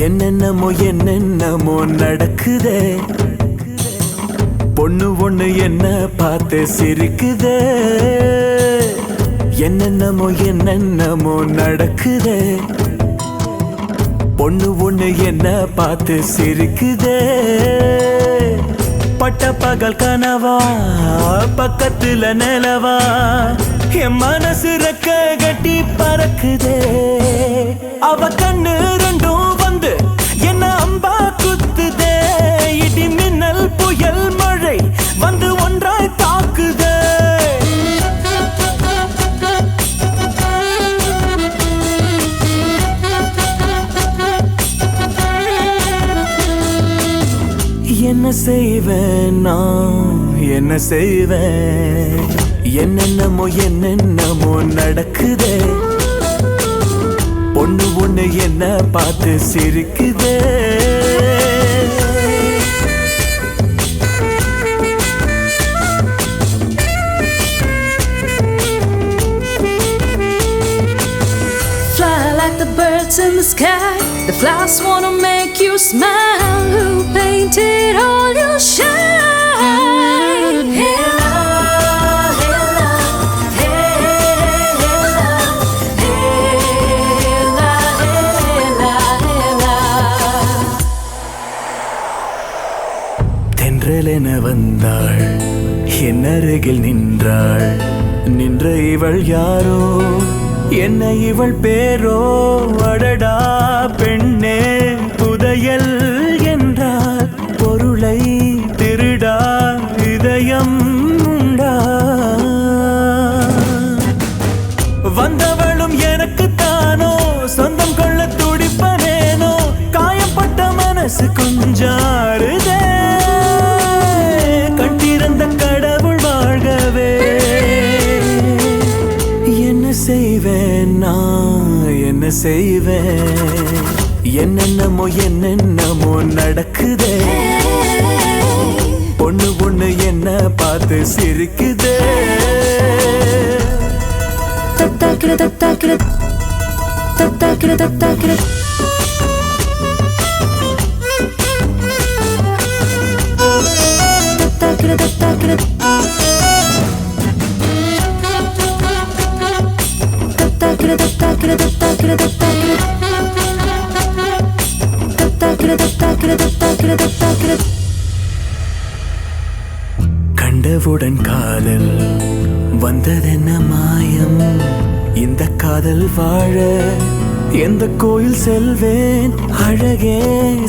என்னென்னமோ நடக்குதே. பொண்ணு ஒண்ணு என்ன பார்த்து சிரிக்குதே. என்னென்னமோ நடக்குதே. பொண்ணு ஒண்ணு என்ன பார்த்து சிரிக்குதே. பட்ட பகல் கனவா பக்கத்துல நிலவா என் மனசு ரெக்க கட்டி பறக்குதே. அவ கண்ணு ரெண்டும் வந்து என்ன அம்பா குத்துதே. இடி மின்னல் புயல் மழை வந்து ஒன்றாய் தாக்குதே. என்ன செய்வேன் நான் என்ன செய்வேன். என்னென்னமோ நடக்குதே. பொண்ணு ஒண்ணு என்ன பார்த்து சிரிக்குதே. Fly like the birds in the sky. The flowers wanna make you smile. Who painted all your shine? Hey love, hey love, hey love, hey love, hey love, hey love. தென்றலென வந்தாள் என் அருகில் நின்றாள். நின்ற இவள் யாரோ என்ன இவள் பேரோ. அடடா பெண்ணே புதையல் என்றால் பொருளை திருடா இதயம் உண்டா. வந்தவளும் எனக்கு தானோ சொந்தம் கொள்ள துடிப்பனேனோ. காயப்பட்ட மனசு கொஞ்சாருதே. கண்டிருந்த கடவுள் வாழ்கவே. என்ன செய்வேன் நான் என்ன செய்வேன். என்னென்னமோ நடக்குதே. பொண்ணு ஒண்ணு என்ன பார்த்து சிரிக்குதே. Tatakira, tatakira, tatakira, tatakira. Tatakira, tatakira. Tatakira, tatakira, tatakira, tatakira. Tatakira, tatakira, tatakira, tatakira. கண்டவுடன் காதல் வந்ததென்ன மாயம். இந்த காதல் வாழ எந்த கோயில் செல்வேன். அழகே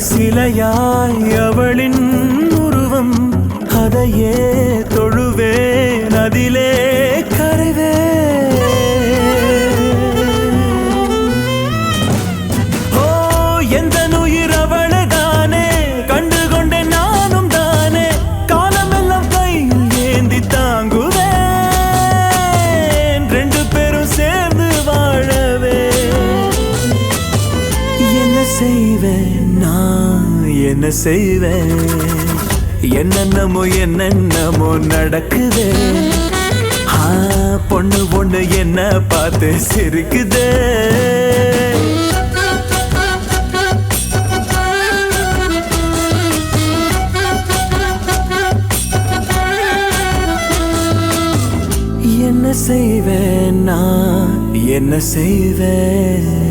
சிலையாய் அவளின் உருவம். அதையே தொழுவேன் அதிலே கரைவேன். ஓ எந்த உயிர் அவளை தானே கண்டுகொண்டே நானும் தானே. காலமெல்லாம் கையில் ஏந்தி தாங்குவேன். ரெண்டு பேரும் சேர்ந்து வாழவே. என்ன செய்வேன் நான் என்ன செய்வேன். என்னென்னமோ நடக்குதே. பொண்ணு பொண்ணு என்ன பார்த்து சிரிக்குதே. என்ன செய்வேன் நான் என்ன செய்வேன்.